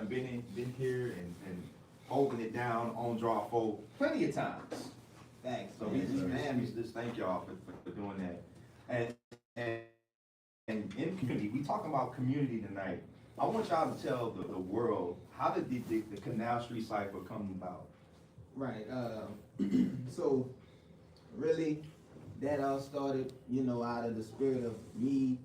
done been here and holding it down on draw for plenty of times. Thanks. So we just thank y'all for doing that. And in community, we talking about community tonight. I want y'all to tell the world, how did the Canal Street Cipher come about? Right. So really, that all started, out of the spirit of me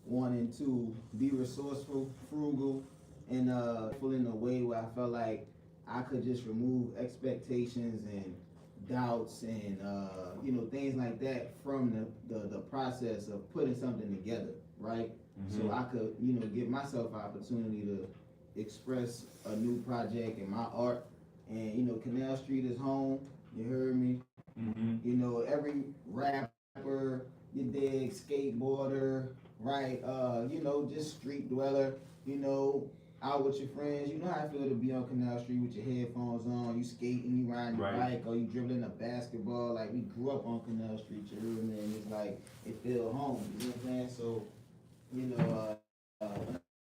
wanting to be resourceful, frugal, and in a way where I felt like I could just remove expectations and doubts and things like that from the process of putting something together, right? So I could give myself opportunity to express a new project in my art. And Canal Street is home, you heard me. Every rapper, you dig, skateboarder, right, just street dweller, out with your friends. You know how I feel to be on Canal Street with your headphones on, you skating, you riding your bike, or you dribbling a basketball. Like, we grew up on Canal Street, you heard me, and it's like, it feel home, you know what I'm saying? So,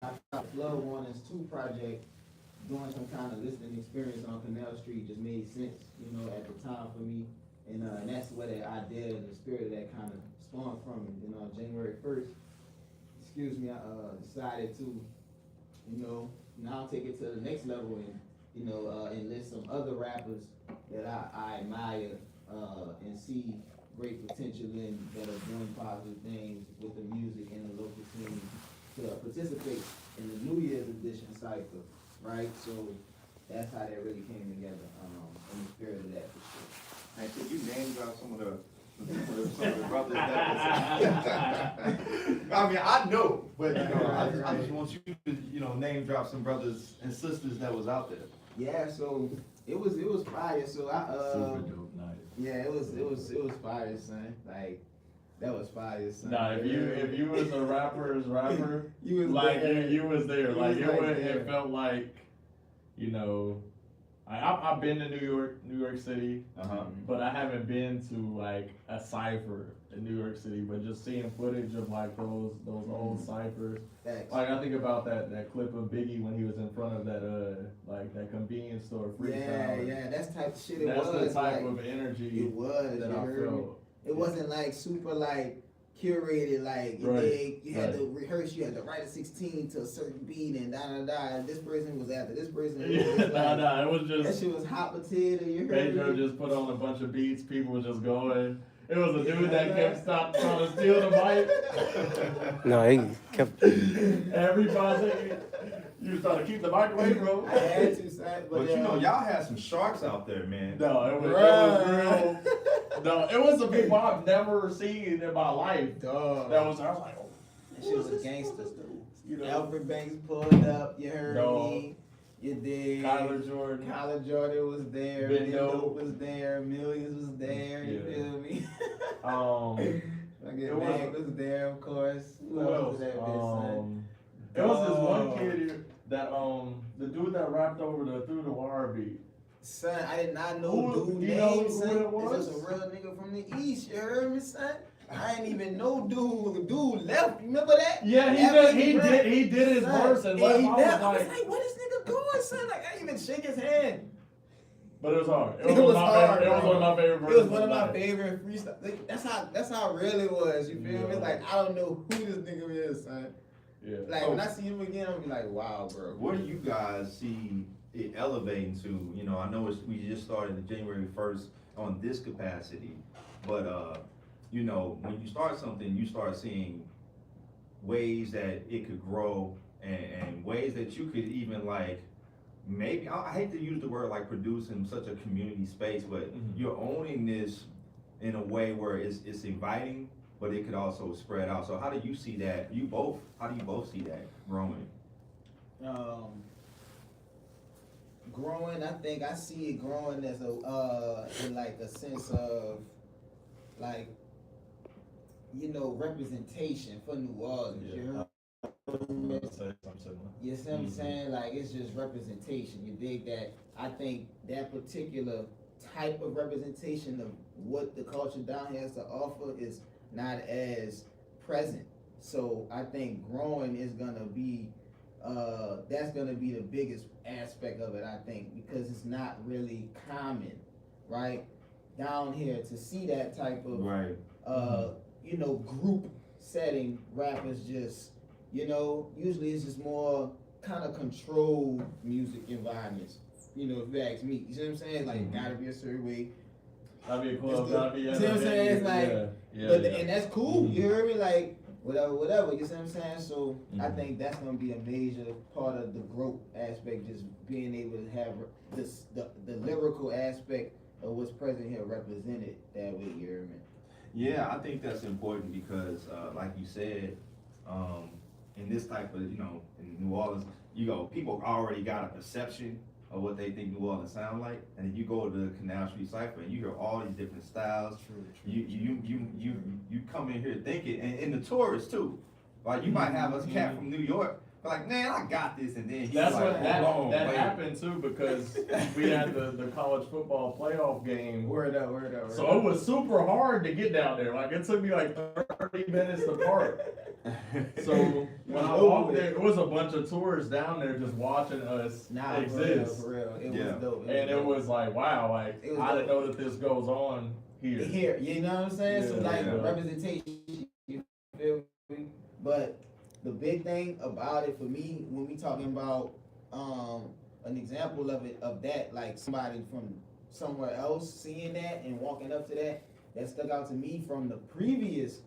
I thought Flood Warnings 2 project, doing some kind of listening experience on Canal Street just made sense, at the time for me. And that's where the idea and the spirit of that kind of spawned from. January 1st, I decided to, now take it to the next level and, enlist some other rappers that I admire and see great potential in, that are doing positive things with the music and the local scene, to participate in the New Year's edition cycle, right? So that's how that really came together, in the spirit of that, for sure. And could you name drop some of the brothers that was, I mean, I know, but I just want you to name drop some brothers and sisters that was out there. Yeah, so it was fire. So super dope night. Yeah, it was fire, son. Like, that was fire, son. Nah, if you was a rapper's rapper, you was like there. you was there. You Like, was it felt like, I've been to New York City, but I haven't been to like a cipher in New York City. But just seeing footage of like those old ciphers, like I think about that clip of Biggie when he was in front of that convenience store freestyle. Yeah, that's type of shit. That's was the type like, of energy it was that I felt. It wasn't like super like curated, like you had to rehearse, you had to write a 16 to a certain beat and and this person was after this person. It was just that shit was hot potato. You heard Pedro me? just put on a bunch of beats, people were just going. It was a dude that kept trying to steal the mic. No, he kept. Everybody, you was trying to keep the mic away, bro. I had to, son, But y'all had some sharks out there, man. No, it was real. No, it was some people I've never seen in my life. Dog. I was like, oh, that shit was gangsters, dude. Alfred Banks pulled up, you heard me. You did. Kyler Jordan. Kyler Jordan was there. Bendo was there. Millions was there. You feel me? It was there, of course. Who else? That bitch, it was this one kid that the dude that rapped over the Through the Wire beat. Son, I did not know dude name, son. It's just a real nigga from the East, you heard me, son? I didn't even know dude left. Remember that? Yeah, he did his verse and left. I was like, where this nigga going, son? Like, I didn't even shake his hand. But it was hard. It was hard. It was one of my favorite verses. It was one of my favorite freestyle. That's how real it was. You feel me? Like, I don't know who this nigga is, son. Yeah. Like, when I see him again, I'm be like, wow, bro. What do you guys see it elevating to? I know we just started the January 1st on this capacity, but when you start something, you start seeing ways that it could grow and ways that you could even like, maybe, I hate to use the word like produce in such a community space, but you're owning this in a way where it's inviting, but it could also spread out. So how do you see that? How do you both see that growing? Growing, I think I see it growing as in like a sense of like, representation for New Orleans. Yeah. You heard? You see what I'm saying? Like, it's just representation. You dig that? I think that particular type of representation of what the culture down here has to offer is not as present. So I think growing is gonna be that's gonna be the biggest aspect of it, I think, because it's not really common, right? Down here to see that type of, Right. you know, group setting rappers just, you know, usually it's just more kind of controlled music environments. You know, if you ask me, you see what I'm saying? Like, gotta be a certain way. Gotta be a club, gotta be a. See what I'm saying? It's like, and that's cool. Mm-hmm. You heard me? Like, whatever. You see what I'm saying? So I think that's gonna be a major part of the growth aspect, just being able to have this the lyrical aspect of what's present here represented that way. You heard me? Yeah, I think that's important because, like you said, in this type of, you know, in New Orleans, people already got a perception of what they think New Orleans sound like, and then you go to the Canal Street Cypher and you hear all these different styles. You come in here thinking, and the tourists too. Like you might have a cat from New York, but like, man, I got this, and then he's that's like, what that wait. happened too, because we had the college football playoff game. Word up. So it was super hard to get down there. Like it took me like 30 minutes to park. So when I walked there, it was a bunch of tourists down there just watching us exist. For real. It was dope. It was like, wow, like I didn't know that this goes on here. Here, you know what I'm saying? Yeah, so like yeah. representation, you feel me? But the big thing about it for me, when we talking about an example of that, like somebody from somewhere else seeing that and walking up to that stuck out to me from the previous,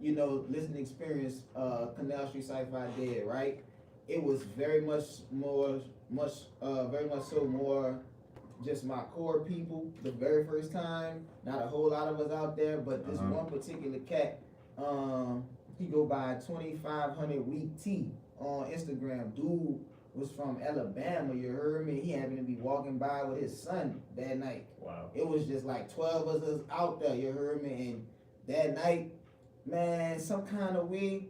you know, listening experience, Canal Street Sci-Fi did, right? It was very much so more just my core people the very first time. Not a whole lot of us out there, but this one particular cat, he go by 2500 Week T on Instagram. Dude was from Alabama, you heard me? He happened to be walking by with his son that night. Wow. It was just like 12 of us out there, you heard me? And that night, man, some kind of way,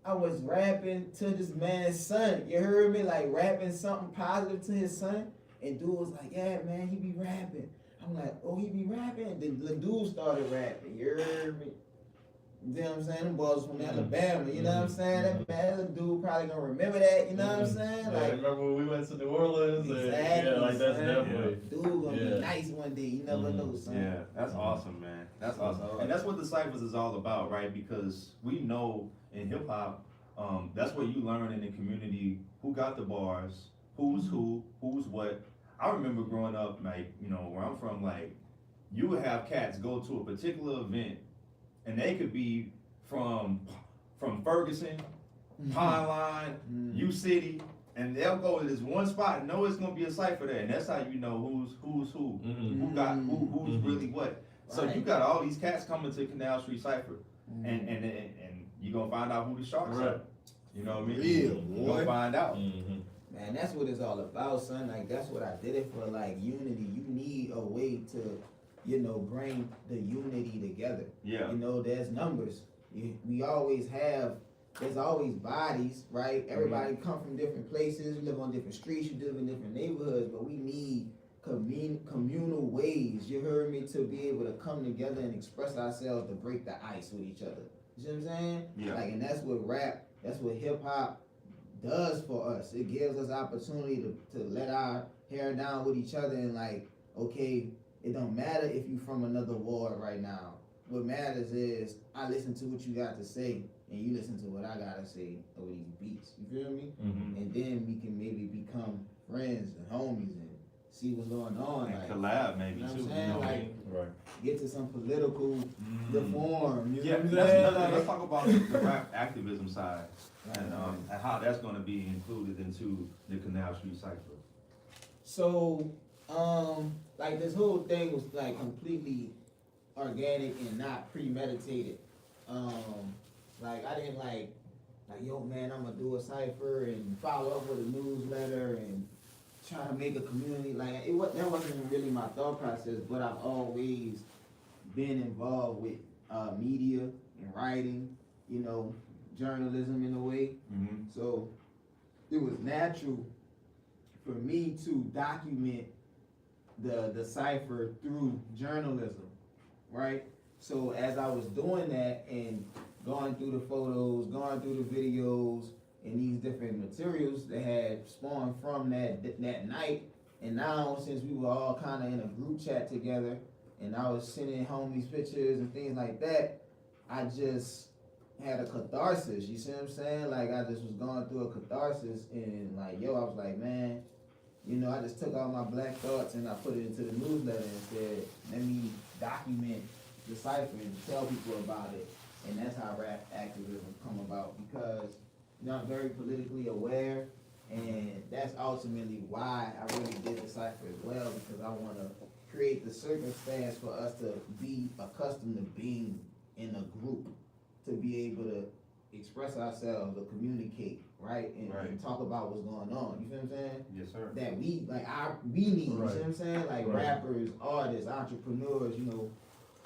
I was rapping to this man's son, you heard me? Like rapping something positive to his son. And dude was like, yeah, man, he be rapping. I'm like, oh, he be rapping? And then the dude started rapping, you heard me? You know what I'm saying? Them boys from Alabama, you know what I'm saying? That man, that dude probably gonna remember that, you know what I'm saying? Yeah, Like, remember when we went to New Orleans? Exactly, Yeah, like that's son. definitely. Dude gonna be nice one day, you never know, son. Yeah, that's awesome, man. That's awesome. And that's what the Cyphers is all about, right? Because we know in hip hop, that's what you learn in the community, who got the bars, who's who, who's what. I remember growing up, like, you know, where I'm from, like, you would have cats go to a particular event, and they could be from Ferguson, Pine Line, U City, and they'll go to this one spot and know it's gonna be a cipher there, and that's how you know who's who, who's really what. So you got all these cats coming to Canal Street Cypher, and you gonna find out who the sharks are. You know what I mean? Real, You gonna find out. Man, that's what it's all about, son. Like, that's what I did it for, like, unity. You need a way to, you know, bring the unity together. Yeah. You know, there's numbers. We always have, there's always bodies, right? Everybody come from different places, you live on different streets, you live in different neighborhoods, but we need communal ways, you heard me, to be able to come together and express ourselves to break the ice with each other. You see what I'm saying? Yeah. Like, and that's what rap, that's what hip hop does for us. It gives us opportunity to let our hair down with each other and like, okay, it don't matter if you from another ward right now. What matters is I listen to what you got to say and you listen to what I gotta say over these beats. You feel me? And then we can maybe become friends and homies and see what's going on. And like, collab maybe you know too. what I'm saying? Like, Right. get to some political reform. You know Yeah, what I'm let's saying? talk about the rap activism side and how that's going to be included into the Canal Street Cypher. So, like this whole thing was like completely organic and not premeditated. Like I didn't like, yo man, I'm gonna do a cipher and follow up with a newsletter and try to make a community. Like that wasn't really my thought process, but I've always been involved with media and writing, you know, journalism in a way. So it was natural for me to document the cipher through journalism, right? So as I was doing that and going through the photos, going through the videos, and these different materials that had spawned from that night. And now, since we were all kind of in a group chat together, and I was sending homies pictures and things like that, I just had a catharsis. You see what I'm saying? Like, I just was going through a catharsis, and like, yo, I was like, man, you know, I just took all my black thoughts and I put it into the newsletter and said, let me document the cipher and tell people about it. And that's how rap activism come about, because, you know, I'm very politically aware, and that's ultimately why I really did the cipher as well, because I want to create the circumstance for us to be accustomed to being in a group, to be able to express ourselves or communicate, right? And talk about what's going on. You feel what I'm saying? Yes, sir. That we need, you see what I'm saying? Like rappers, artists, entrepreneurs, you know,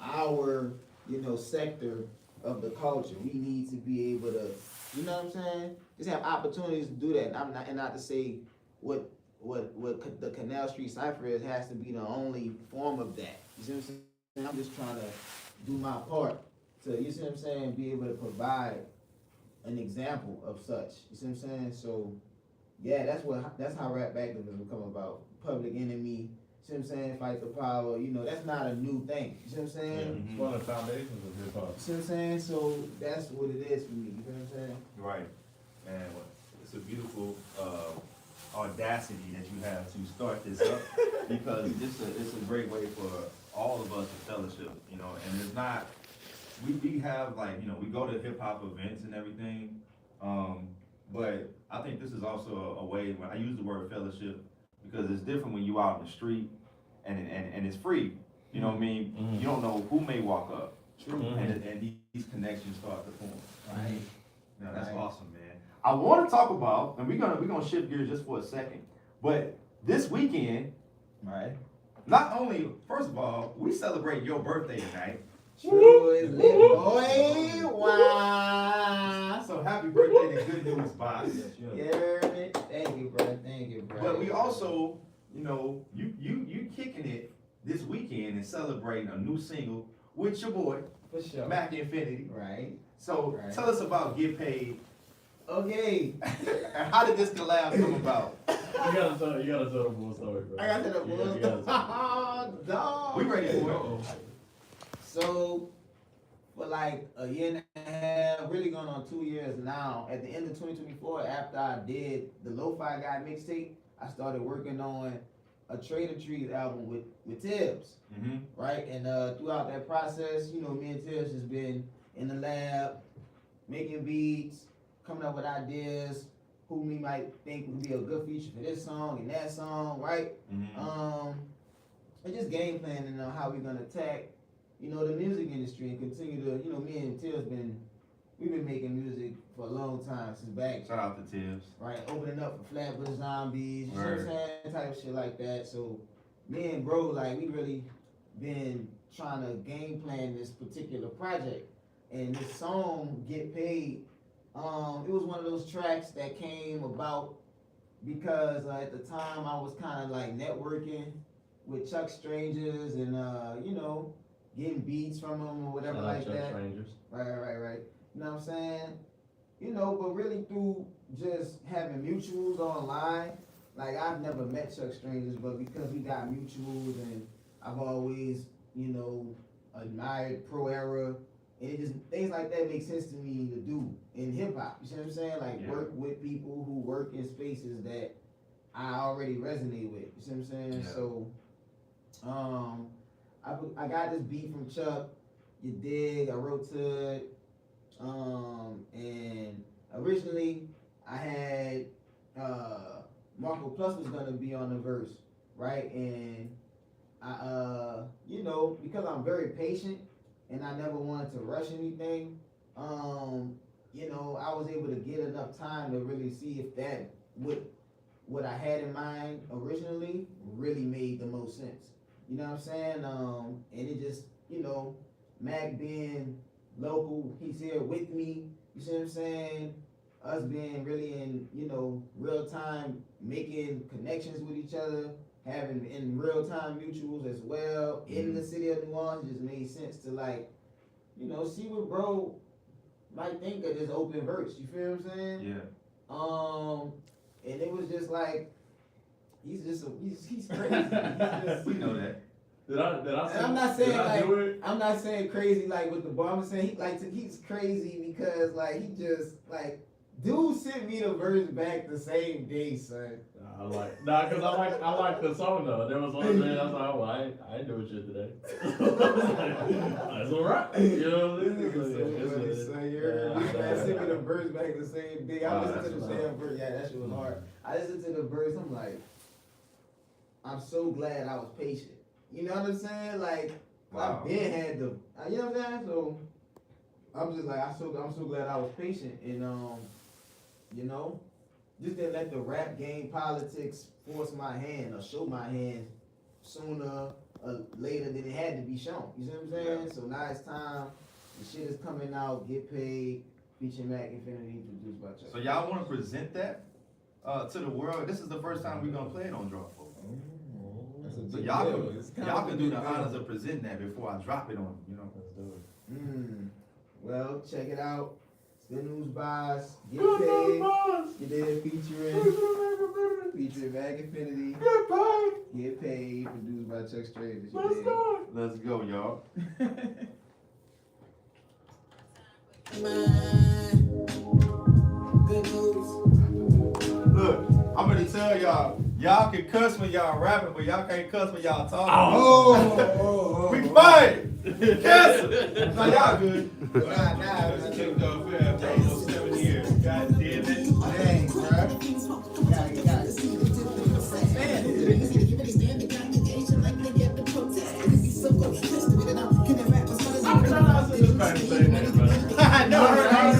our, you know, sector of the culture. We need to be able to, you know what I'm saying? Just have opportunities to do that. And not to say what the Canal Street Cipher is has to be the only form of that. You see what I'm saying? I'm just trying to do my part to, you see what I'm saying, be able to provide an example of such. You see what I'm saying? So yeah, that's how rap activism come about. Public Enemy, see what I'm saying, Fight the Power, you know, that's not a new thing. You see what I'm saying? Yeah, it's one of the foundations of hip hop. You see what I'm saying? So that's what it is for me. You feel what I'm saying? Right. And it's a beautiful audacity that you have to start this up, because it's a great way for all of us to fellowship, you know, and it's not, we have, like, you know, we go to hip hop events and everything, but I think this is also a way, when I use the word fellowship, because it's different when you out in the street and it's free, you know what I mean? Mm-hmm. You don't know who may walk up. True. And these connections start to form. Right. Now that's awesome, man. I want to talk about, and we're gonna shift gears just for a second, but this weekend, right? Not only, first of all, we celebrate your birthday tonight. True, it's lit, boy. Wow. So happy birthday to Good News Box. Yeah, thank you, bro. Thank you, bro. But we also, you know, you kicking it this weekend and celebrating a new single with your boy, for sure, Mac Infinity. Right. So tell us about Get Paid. Okay. And how did this collab come about? You gotta tell the full story, bro. I gotta tell the full story. Oh, dog. We ready for it. So, for like a year and a half, really going on 2 years now, at the end of 2024, after I did the Lo-Fi Guy mixtape, I started working on a Trader Trees album with Tibbs, right? And throughout that process, you know, me and Tibbs has been in the lab, making beats, coming up with ideas, who we might think would be a good feature for this song and that song, right? And just game planning on how we're gonna attack, you know, the music industry and continue to, you know, me and Tibbs we've been making music for a long time, since back. Shout out to Tibbs. Right, opening up for Flatbush Zombies, you know what I'm saying, type of shit like that. So me and bro, like, we really been trying to game plan this particular project. And this song, Get Paid, it was one of those tracks that came about because at the time I was kind of like networking with Chuck Strangers and you know, getting beats from them or whatever like Chuck that. Strangers. Right. You know what I'm saying? You know, but really through just having mutuals online. Like, I've never met Chuck Strangers, but because we got mutuals and I've always, you know, admired Pro Era, and it just, things like that make sense to me to do in hip hop. You see what I'm saying? Like, work with people who work in spaces that I already resonate with. You see what I'm saying? Yeah. So, I got this beat from Chuck. You dig? I wrote to it. And originally I had Marco Plus was gonna be on the verse, right? And I, you know, because I'm very patient and I never wanted to rush anything, you know, I was able to get enough time to really see if that what I had in mind originally really made the most sense. You know what I'm saying? And it just, you know, Mac being local, he's here with me, you see what I'm saying? Us being really in, you know, real time, making connections with each other, having in real time mutuals as well, in the city of New Orleans, just made sense to, like, you know, see what bro might think of this open verse, you feel what I'm saying? Yeah. And it was just like, he's crazy. He's just, We know that. Did I say, and I'm not saying did I do it? I'm not saying crazy like with the bar. I'm saying he's crazy because like he just like dude sent me the verse back the same day, son. Cause I like the song though. There was one day I was like, oh, I ain't doing shit today. That's alright. You know what I'm saying? Sent me the verse back the same day. I listened to the same verse. Yeah, that shit was hard. I listened to the verse. I'm like, I'm so glad I was patient. You know what I'm saying? Like, Wow. I been had the, you know what I'm saying? So, I'm just like, I'm so glad I was patient and, you know, just didn't let the rap game politics force my hand or show my hand sooner or later than it had to be shown. You see what I'm saying? Yeah. So now it's time. The shit is coming out. Get paid. Featuring Mac Infinity, produced by Chuck. So y'all want to present that to the world? This is the first time we're gonna play it on Drop 4. So y'all can do the honors of presenting that before I drop it on you. Know. Well, check it out. Good News Buys. Get paid. You did featuring Mac Infinity. Get paid. Produced by Chuck Strays. Let's go, y'all. Good news. Look, I'm gonna tell y'all can cuss when y'all rapping, but y'all can't cuss when y'all talking. Oh. We fight! Cuss! No, y'all good. Nah. It's kicked off here for almost 7 years. God damn it. Dang, bro. I know, right?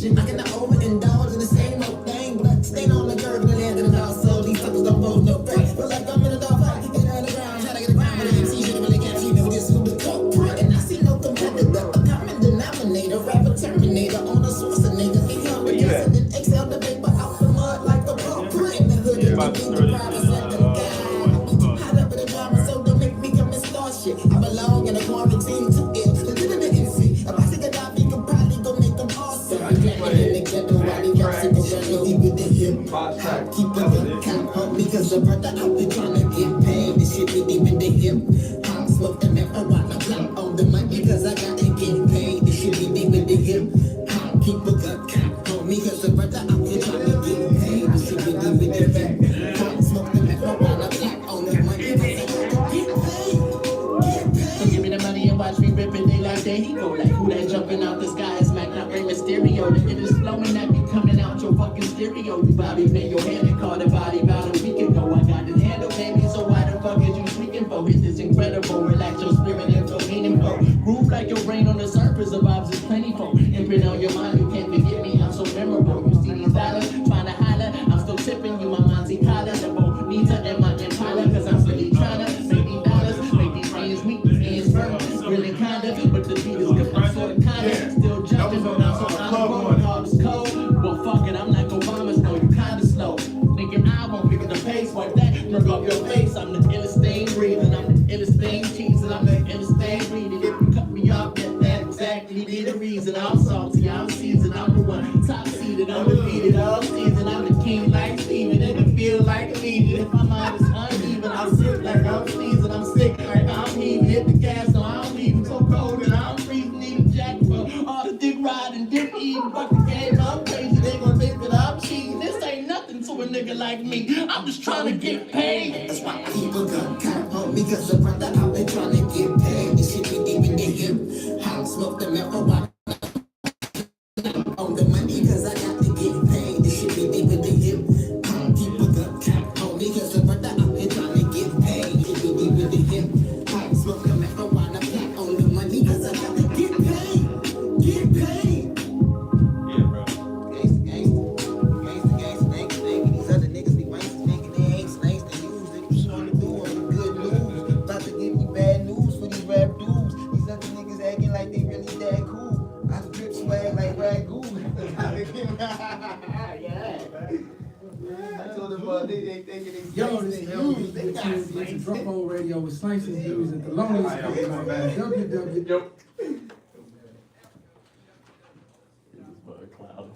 I cannot overindulge in the same old thing, but staying on the curb and the land of the dog, so these suckers don't hold no break. Feel like I'm in a dog fight, in the ground, trying to get a ground, but the MC shit really can't keep me with this stupid culprit. And I see no competitor, a common denominator, rapper terminator, on a source of nigga. He come with this and then exhale the paper out the mud like a blueprint. In the hood, in the private sector, hot up in the drama, so don't make me come and start shit. I belong in a quarantine to it, legitimate MC. If I see a dog, you can probably go make them awesome. Keep the count on me, cause the brother out there trying to get paid. This shit be deep in the hip. I'm smoking marijuana, blunt on the money, cause I gotta get paid. This shit be deep in the hip. Keep a good count on me, cause the brother out there trying to get paid. This shit be deep in the hip. I'm smoking marijuana, blunt on the money, cause I gotta get paid. So give me the money and watch me rip it. They like, there he go. Like, who that jumping out the sky is Mac, not Rey Mysterio. The hit is flowing at me, coming out your fucking stereo. You Bobby pay your hand and call the body about a week ago. I got it handled, baby, so why the fuck is you speaking for? Hit this incredible, relax your spirit and feel meaningful. Groove like your brain on the surface, the vibes is plentiful. Imprint on your mind, you can't forget me, I'm so memorable. You see these dollars, trying to holler, I'm still tipping you, my Monte Carlo, the Bonita and my Impala, cause I'm really trying to make these dollars, make these ends meet, ends firm. Really kinda, but the beat is good, I'm sorta kinda, still jumping, but I'm so honorable, all this cold. Well, fuck it, I'm like Obama's, no, you kinda slow. Thinking I won't pick up the pace like that, drug off your face. I'm the illest thing breathing, I'm the illest thing cheesing, I'm the illest thing breathing. If you cut me off, that exactly be the reason. I'm salty, I'm seasoned, I'm the one top seeded, I'm defeated all season. I'm the king like Steven, it can feel like a legion. If my mind is uneven, I'm sick like I'm sneezing, I'm sick like I'm heaving. Hit the gas, so I'm leaving so cold and I'm freezing. Need a jacket for all the dick riding, dick eating, fuck the game, I'm crazy. They gon' think that I'm cheating. This ain't nothing to a nigga like me. I'm just trying to get paid. That's why people got caught on me, cause the brother out there trying to get paid. This shit be deep in the hip. How smoke the marijuana on the money, cause I got to get paid. This shit be deep in the hip. People got caught on me, cause the brother out there trying to get paid. This shit be deep in the hip. How smoke the marijuana on the money, cause I got to get paid. Get paid. Yeah, bro. Gangsta. These other niggas be wasting thinking they ain't snakes. They use it. You wanna do on the good news. About to give me bad news for these rap dudes. These other niggas acting like they really that cool. I drip swag like Ragu. Yeah. I told them they they thinking they Yo, Saints this and is Hughes. They got it's Saints. Drop On Radio with Saints and Hughes at the loneliest Hey, place my on bad. www. Yep. This is but a cloud.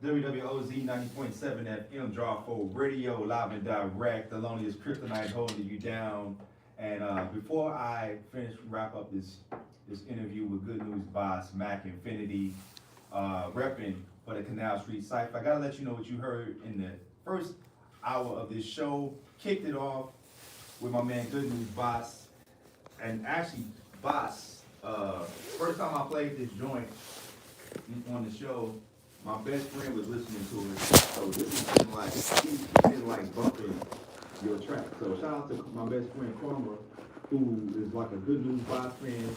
WWOZ 90.7 FM Draw for Radio, live and direct, the loneliest kryptonite holding you down. And before I wrap up this interview with Good News Boss, Mac Infinity, repping for the Canal Street Cypher, I gotta let you know what you heard in the first hour of this show. Kicked it off with my man Good News Boss. And actually, Boss, first time I played this joint on the show, my best friend was listening to it, so this is like, he didn't like bumping your track. So shout out to my best friend Karma, who is like a Good News Boss friend.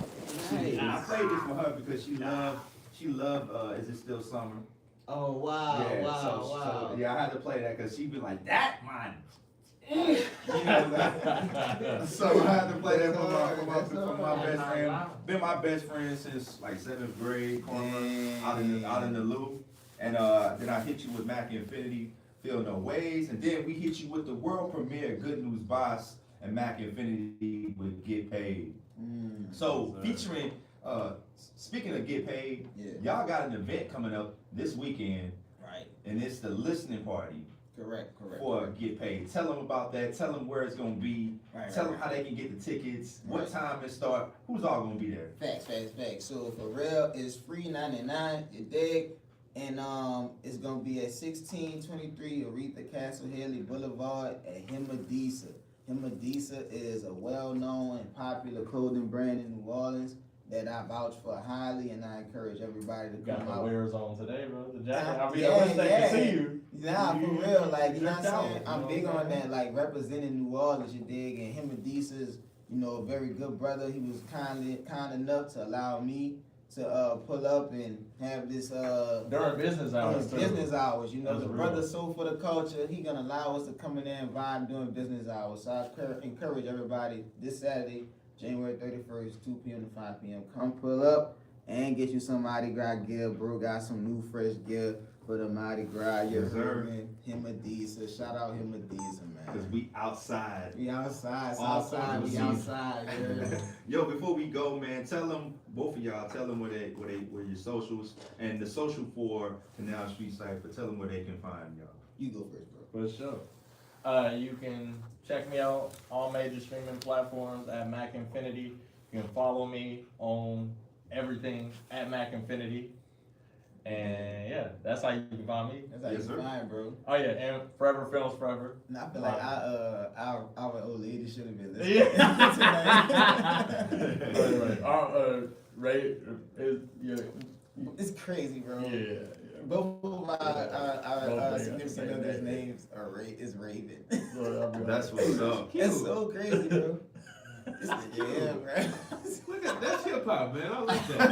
Nice. I played this for her because she loved Is It Still Summer? Oh wow, Yeah, wow, so wow. yeah, I had to play that because she'd be like, that man. You know that? So I had to play that for my best friend. Been my best friend since like 7th grade, Karma, out in the loop. And then I hit you with Mac Infinity, Feel No Ways. And then we hit you with the world premiere Good News Boss and Mac Infinity with Get Paid. So featuring, speaking of Get Paid, y'all got an event coming up this weekend. Right. And it's the listening party. Correct. For Get Paid. Tell them about that. Tell them where it's gonna be. Tell them how they can get the tickets. What time it start. Who's all gonna be there? Facts. So for real, it's free 99. You dig? And it's gonna be at 1623 Aretha Castle Haley Boulevard at Himadisa. Himadisa is a well-known and popular clothing brand in New Orleans that I vouch for highly, and I encourage everybody to Got come the out. wears on today, bro. The jacket. I mean, Yeah, I wish they yeah. could see you. Nah, for real, like, you know what I'm Dripped out, saying? you I'm know big what on I'm saying? that, like, representing New Orleans, you dig? And him and Deesa's, you know, a very good brother. He was kind enough to allow me to pull up and have this During business hours, too. business hours. You know, That's the real. brother soul for the culture. He gonna allow us to come in there and vibe during business hours. So I encourage everybody this Saturday, January 31st, 2 p.m. to 5 p.m. Come pull up and get you some Mardi Gras gear. Bro got some new fresh gear for the Mardi Gras. You Yes, sir. heard me? Himadisa. Shout out Himadisa, Cause man. we outside. We outside. It's All outside. We season. outside. You heard me? Yo, before we go, man, tell them, both of y'all, tell them where your socials and the social for Canal Street Cypher. Tell them where they can find y'all. You go first, bro. For sure. You can check me out all major streaming platforms at Mac Infinity. You can follow me on everything at Mac Infinity. And yeah, that's how you can find me. That's how Yes, you sir. fine, bro. Oh yeah, and Forever Films Forever. And I feel like our old lady should have been listening. right. Ray is yeah. It's crazy, bro. Yeah. Both of our Both significant names. others' names are Raven. That's what's up. That's so crazy, bro. This nigga, yeah, bro. Look at that's hip hop, man. I like that.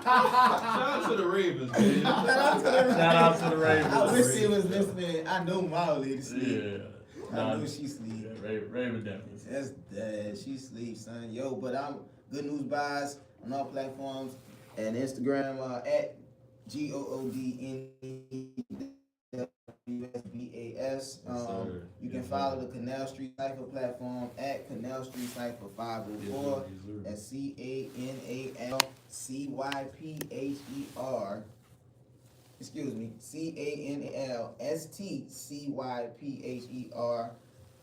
Shout out to the Ravens, man. Shout out to the Ravens. I wish she was listening. I know my old lady sleep. Yeah. I know she sleep. Yeah, Raven definitely. That's dead. She sleeps, son. Yo, but I'm Good News Buys on all platforms and Instagram at GOODNEWSBAS. You can follow the Canal Street Cypher platform at Canal Street Cypher 504. That's CANALCYPHER. Excuse me, CANALSTCYPHER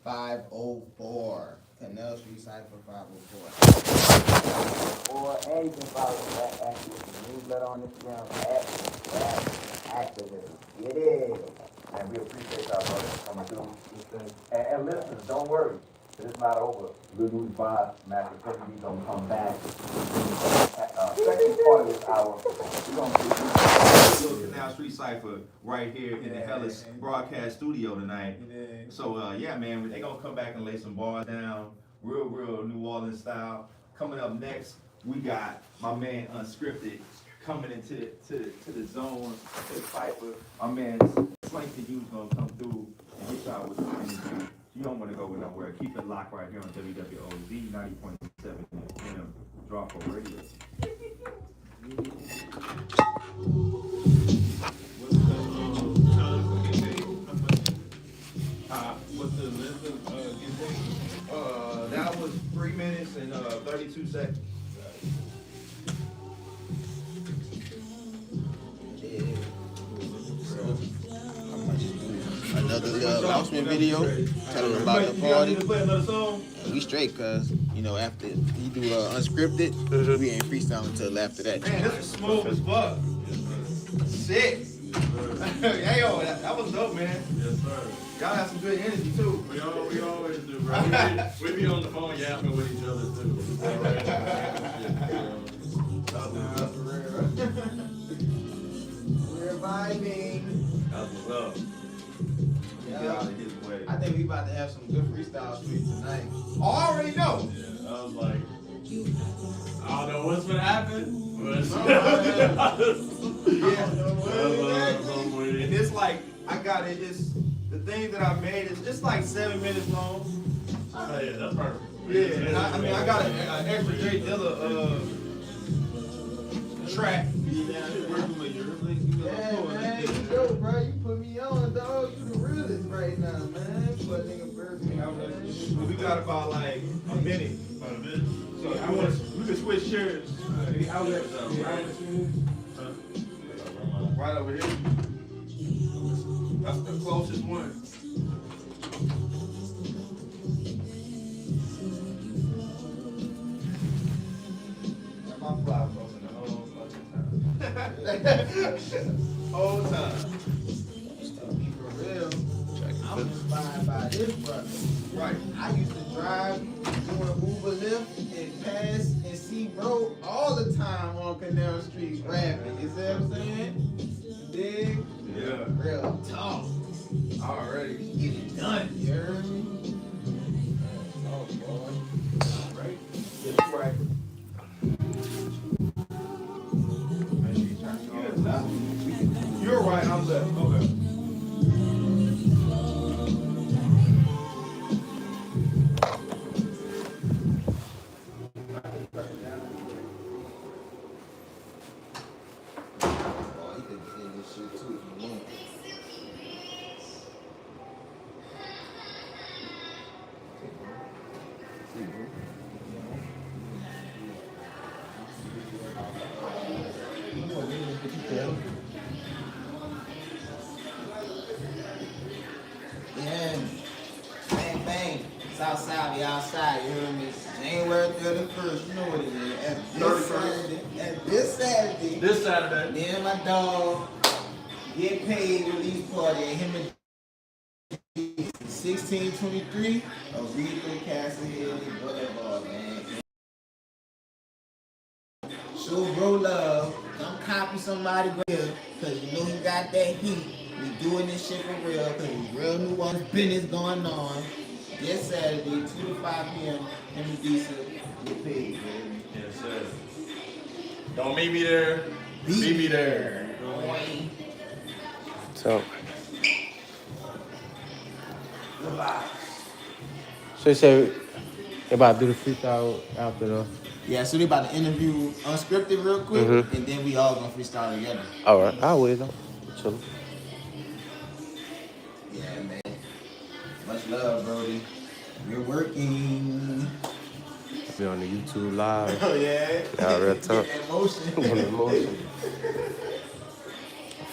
504. Canal Street Cypher 504. And you can follow that activist newsletter on Instagram at activist. It is. And we appreciate y'all brothers coming through. And listeners, don't worry, it's not over. Good News Boss, Mac Infinity gonna come back. Second part of this hour, we're gonna Little Canal Street Cypher right here in the Hellas broadcast studio tonight. So yeah, man, they gonna come back and lay some bars down, real New Orleans style. Coming up next, we got my man Unscripted coming into the zone, to the Cypher. My man Swanky Hughes gonna come through and get y'all with some energy. You don't want to go nowhere. Keep it locked right here on WWOZ 90.7 FM. Drop for radio. minutes and 32 seconds. Another announcement video telling about the party. Play another song. And we straight, cause you know after he do unscripted, we ain't freestyling until after that. Man, this is smooth as fuck. Sick. Hey, yo, that was dope, man. Yes, sir. Y'all have some good energy too. We always do, bro. We be on the phone yapping with each other too. We're vibing. That's what's up. Get out of his way. I think we about to have some good freestyle streets tonight. I already know. Yeah, I was like, I don't know what's gonna happen, but And it's like, I got it, the thing that I made is, it's like 7 minutes long. Oh, yeah, that's perfect. Yeah, and I mean, I got an extra J Dilla track. Yeah, man, you go, bro. You put me on, dog. You the realest right now, man. Put a nigga first, man. We got about like a minute. So I want we can switch chairs. Right over here. That's the closest one. My fly broken the whole fucking time. Whole time. For real. I'm inspired by this brother. Right. I used to drive, doing Uber Lyft, and pass and see bro all the time on Canal Street rapping. You see what I'm saying? Dig? Yeah. Real talk. Already. Get it done. You heard me? Oh, boy. Right? That's right. You're right, I'm left. Okay. Oh, he could get in this shit too if you want. Yeah, bang bang. Southside, we outside, you hear me? January 31st, you know what it is. At this Saturday, This Saturday. me and my dog get paid release party at him and 1623 Aretha Castle Boulevard, man. Show bro love. Come copy somebody real, cause you know he got that heat. We doing this shit for real, cause we real new on business going on. This Saturday, 2 to 5 p.m. in Medusa, get paid, man. Yes, sir. Don't meet me there. Meet me there. Boy. So you say they about to do the freestyle after the. Yeah, so they about to interview unscripted real quick, and then we all gonna freestyle together. All right, I'll wait though. Chill. Yeah, man. Much love, Brody. We're working. Be on the YouTube live. Oh yeah. Yeah, real talk. Get that motion. Get that motion.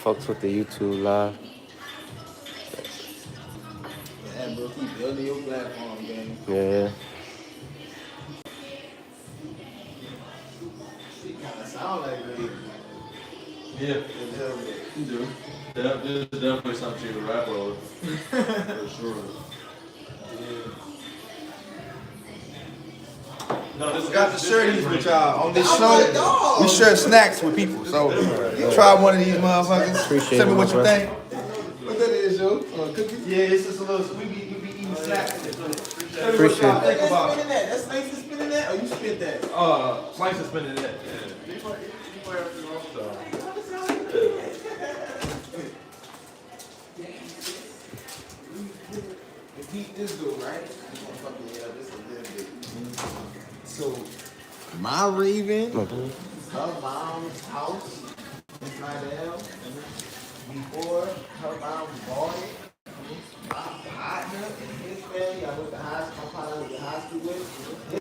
Fucks with the YouTube live. Yeah, bro, keep building your platform, gang. Yeah. It kind of sound like me. Yeah, A little bit. you do. There's definitely something to rap over. For sure. No, this Got the shirties with y'all on this I'm show. with the dog. We share snacks with people, so try one of these motherfuckers. Appreciate Tell me it, what my you brother. think. What that is, yo? Cookies? Yeah, it's just a little. We be eating snacks. Tell me what Appreciate y'all it. think about. Spinning that. That's nice to spinning that. Or you spit that? Slice is spinning that. If he this go right, I'm gonna fucking yeah, this a little bit. So my Raven, her mom's house in Slidell, before her mom bought it, my partner and his family, I went to high school, my partner went to high school with.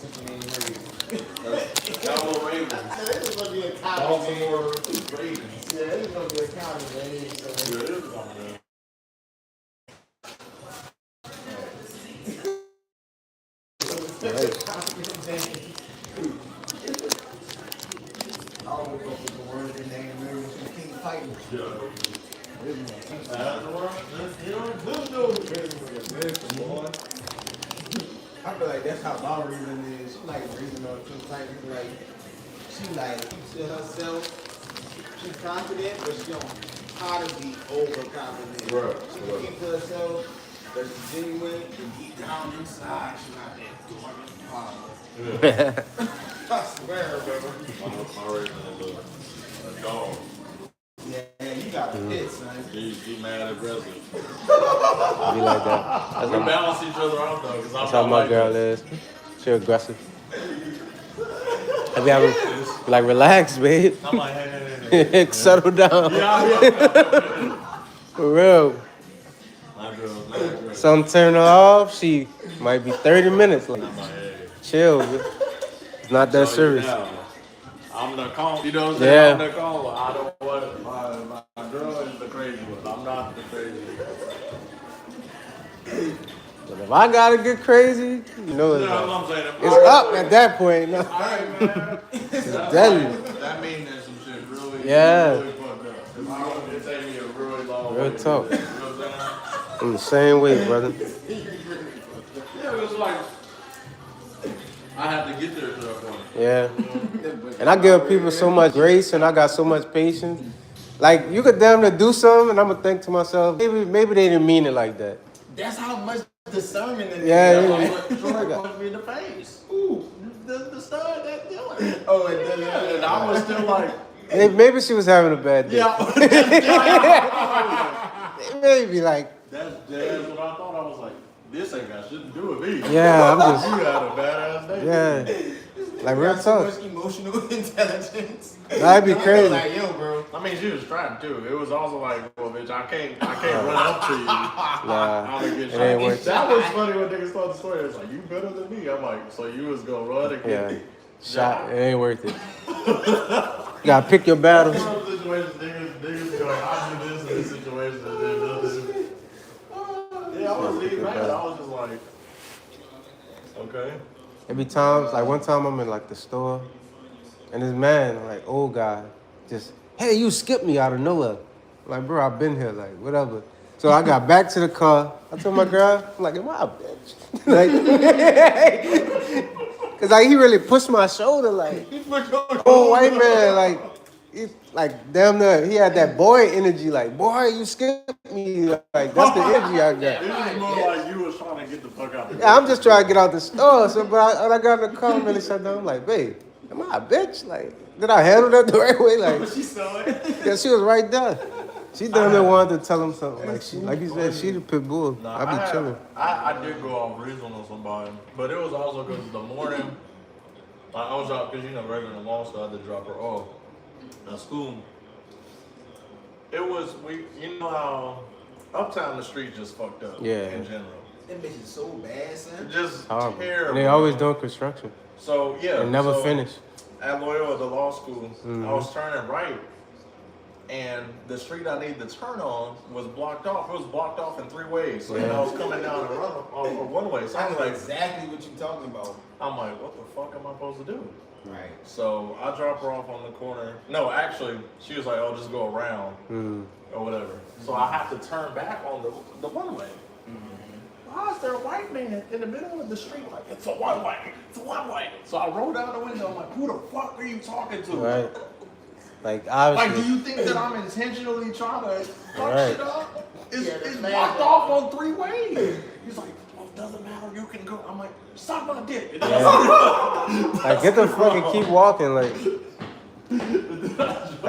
Washington ain't Ravens. Baltimore Ravens. This is gonna be a county Baltimore Ravens. Yeah, this is gonna be a county game. So. Yeah, it is something. I always go for the word in name Ravens from King Titan. I feel like that's how my reason is. She like reason on King Titan. She keeps to herself. She's confident, but she don't try to be overconfident. Right. She can keep to herself, but she's genuine, and deep down inside, she's not that dormant power. I swear, brother. My Ravens is a dog. Yeah, you got a hit, son. She mad aggressive. Be like that. We balance each other out though, because That's how my girl is. She aggressive. I be having, like, relax, babe. I'm like, hey. Settle down. Yeah. For real. My girl, mad Some turn her off, she might be 30 minutes. Like, I'm like, hey. chill. It's not that serious. I'm the calm, you know what I'm saying? Yeah. I'm the calm one. I don't want my girl is the crazy one. I'm not the crazy one. But if I gotta get crazy, you know You know what I'm saying? it's up at that point. No. Alright, man. It's deadly. That means that some shit really, Yeah. really fucked up. If I want to take me a really long Real way. talk. You know what I'm saying? I'm the same way, brother. Yeah, it was like, I had to get there to that point. Yeah. And I give people so much grace and I got so much patience. Like, you could damn near do something and I'm gonna think to myself, maybe they didn't mean it like that. That's how much discernment in Yeah, there. yeah. Jordan punched me in the face. Ooh, the stud that Dylan. Oh, and then And I was still like, Maybe she was having a bad day. yeah. Maybe like, That's what I thought. I was like, this ain't got shit to do with me. yeah, I'm just, You had a badass day. yeah. Like, real got so talk. much emotional intelligence. That'd be crazy. Like, yo, bro. I mean, she was trying too. It was also like, well, bitch, I can't run up to you. Nah, I'm gonna get it shot. ain't worth it. That was funny when niggas told the story. It's like, you better than me. I'm like, so you was gonna run and Yeah. get Shot, it ain't worth it. You gotta pick your battles. Some situations, niggas be like, I do this in this situation and then this. Yeah, I was leaving back. I was just like, okay. It be times, like one time I'm in like the store, and this man, like old guy, just, hey, you skipped me out of nowhere. I'm like, bro, I've been here, like, whatever. So I got back to the car. I told my girl, I'm like, am I a bitch? Like, cause like he really pushed my shoulder, like, old white man, like, he, like damn near, he had that boy energy, like, boy, you skipped me, like that's the energy I got. This is more like you was trying to get the fuck out. Yeah, I'm just trying to get out the store. So, but when I got in the car, I'm really shut down. I'm like, babe, am I a bitch? Like, did I handle that the right way? Like, She saw it. yeah, she was right there. She damn near wanted to tell him something. Like you said, she the pit bull. I be chilling. I did go off reason on somebody, but it was also because the morning, I was out, because you know, regular in law, so I had to drop her off at school. It was, you know how uptown the street just fucked up Yeah. in general. That bitch is so bad, son. Just Horrible. terrible. And they always doing construction. So, yeah. They never so finish. At Loyola, the law school, Mhm. I was turning right, and the street I needed to turn on was blocked off. It was blocked off in 3 ways. So Yeah. I was coming down a one way. So I I was know like, exactly what you're talking about. I'm like, what the fuck am I supposed to do? Right. So I dropped her off on the corner. No, actually, she was like, "Oh, just go around Mm. or whatever." So I have to turn back on the one way. Why is there a white man in the middle of the street? Like, it's a one way. It's a one way. So I rolled down the window. I'm like, who the fuck are you talking to? Right. Like, Like, do obviously. you think that I'm intentionally trying to fuck Right. shit up? It's, Yeah, it's man. blocked off on 3 ways. He's like, well, it doesn't matter. You can go. I'm like, suck my dick. It doesn't matter. Like, get the fuck and keep walking. Like,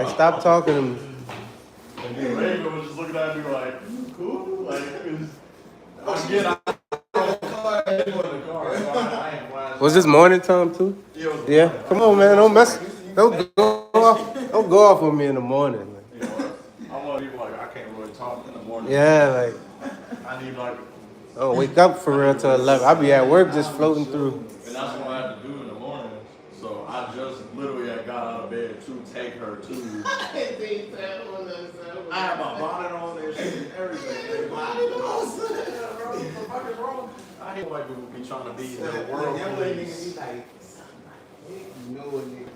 stop talking to me. And then Raven was just looking at me like, you cool? Like, I'm in the car. So I ain't flying. Was this morning time too? Yeah, it was Yeah. morning. Come on, man. Don't mess. Don't go off. Don't go off on me in the morning. Like, You know, I'm one of people like, I can't really talk in the morning. yeah, like, I need like, I don't wake up for real till 11. I be at work just floating through. and that's what I have to do had my bonnet on and shit and everything. What the fuck is wrong? I hate white people be trying to be the world police. You know what nigga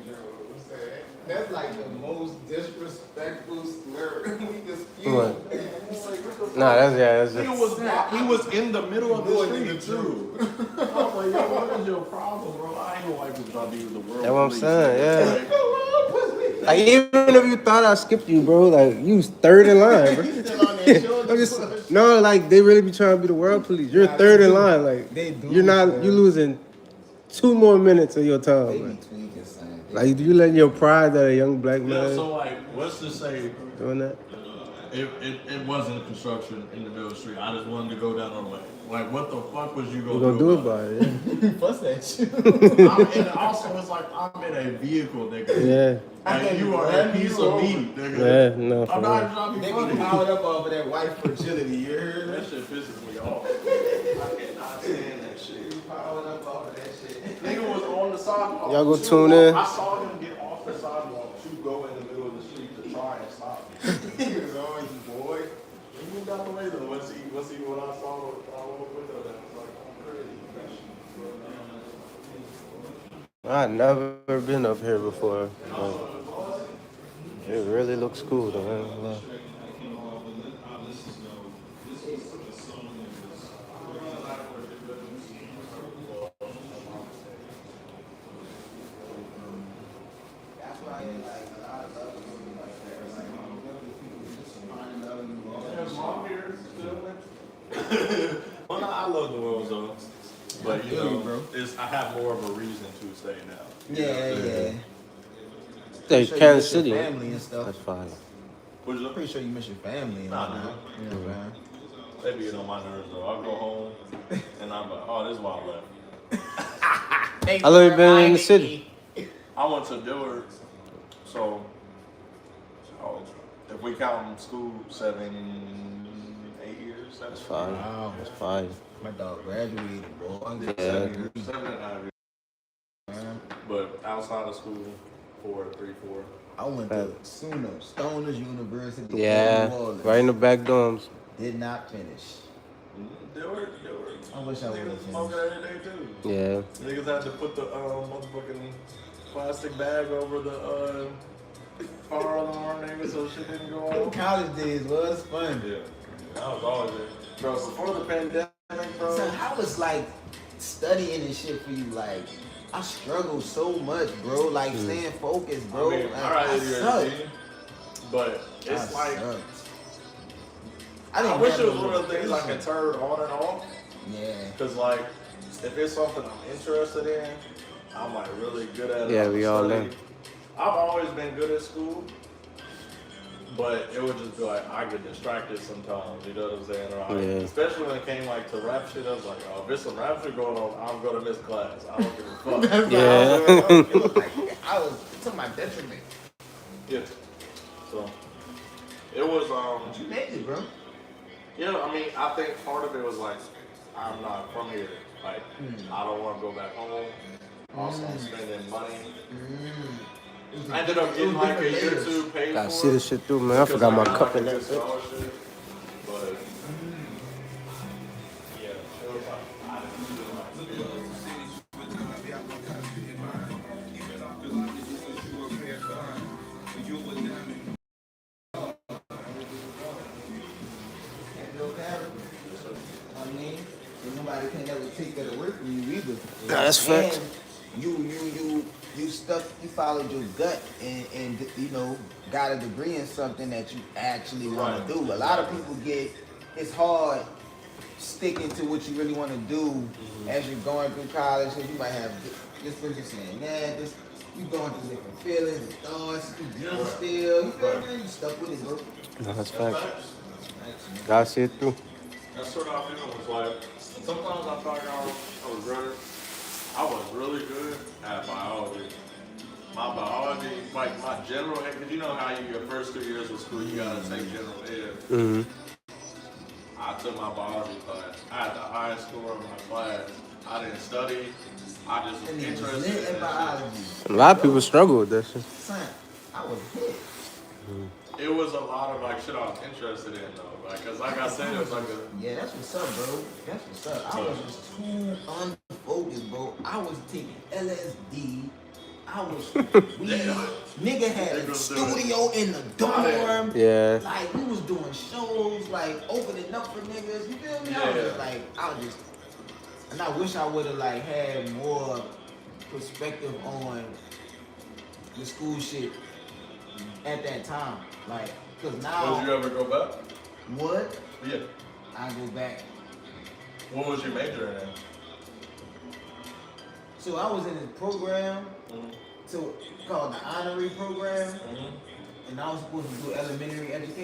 that's like the most disrespectful slur we can spew. What? Nah, that's He was in the middle of the street too. I was like, yo, what is your problem, bro? I ain't gonna like to try to be the world. That's what I'm police. saying, yeah. Like, even if you thought I skipped you, bro, like, you was third in line, bro. I'm just, no, like, they really be trying to be the world police. You're third in line, like, you're losing 2 more minutes of your time, like. Like, do you let your pride that a young black man Yeah, so like, let's just say doing that? it wasn't construction in the middle of the street. I just wanted to go down the way. Like, what the fuck was you We're gonna gonna do about it, yeah. Fuss that shit. And also, it's like, I'm in a vehicle, nigga. Yeah. Like, you are a piece of meat, nigga. Yeah, no, for I'm real. not trying to be They funny. be powered up over that white fragility, you heard? That shit pisses me off. I cannot stand that shit. Powered up over that shit. Nigga was on the sidewalk. Y'all go tune in. I saw him get off the sidewalk to go in the middle of the street to try and stop me. He was on you, boy. He moved out the way though. Once he what I saw with window that was like, I'm crazy. I've never been up here before. But it really looks cool, though. I ain't gonna lie. That's why like a lot of other people like that. Like, just find love in the world. Is mom here still? Well, no, I love New Orleans though. But you know, I have more of a reason to stay now. Yeah. Hey, Sure you Kansas miss your City. family and stuff. That's fine. Would you? Pretty sure you miss your family. And Nah, all that. nah. You know, man. They be getting on my nerves though. I go home and I'm like, oh, this is why I left. How long you been in the city? I went to Dillard, so if we count school, 7, 8 years. That's fine. Wow. That's fine. My dog graduated, bro. Yeah. 7.5 years. But outside of school, 3, 4. I went to Stoners University. Yeah, in New Orleans. right in the back dorms. Did not finish. Dillard. I wish I would have Niggas smoking finished. every day too. Yeah. Niggas had to put the motherfucking plastic bag over the fire alarm, nigga, so shit didn't go Them off. college days was fun. Yeah, I was always there. Bro, before the pandemic, bro. So how was like studying and shit for you? Like I struggled so much, bro. Like staying focused, bro. I mean, like, alright, I sucked. but it's I like, sucked. I didn't wish have it was no one of the things I motivation. could turn on and off. Yeah. Cause like, if it's something I'm interested in, I'm like really good at it. Yeah, I we can all study. know. I've always been good at school, but it would just be like, I get distracted sometimes, you know what I'm saying? Or especially when it came like to rap shit, I was like, oh, if there's some rap shit going on, I'm gonna miss class. I don't give a fuck. Yeah. It was like I was to my detriment. Yeah. So, it was, You made it, bro. yeah, I mean, I think part of it was like, I'm not from here. Like, I don't want to go back home. Also, I'm spending money. I ended up getting like a year or two paid Gotta for see it, this shit through, man. I because forgot my got, cup like, in a that good bitch. scholarship. But, yeah, it was like, I didn't feel like I mean, nobody can ever take that away from you either. Nah, that's facts. And you stuck, you followed your gut and you know, got a degree in something that you actually want to do. A lot of people it's hard sticking to what you really want to do as you're going through college. Because you might have this person saying that, you going through different feelings and thoughts, you young still, you feel me? You stuck with it, bro. No, that's facts. Gotta see it through. that's what I feel. It was like, sometimes I felt like I was really good at biology. My biology, like my general ed, because you know how your first 2 years of school, you gotta take general ed. Mm-hmm. I took my biology class. I had the highest score in my class. I didn't study. I just was And it was interested lit in in that biology. A lot of people struggle with that shit. Son, I was hit. it was a lot of like shit I was interested in though. Like, cause like I said, it was like a. Yeah, that's what's up, bro. That's what's up. I was just too unfocused, bro. I was taking LSD. I was nigga had a studio in the dorm. Yeah. Like we was doing shows, like opening up for niggas. You feel me? I was just like, and I wish I would have like had more perspective on the school shit at that time. Like, cause now. Would you ever go back? What? Yeah. I go back. What was your major in? So I was in this program called the honorary program, and I was supposed to do elementary education.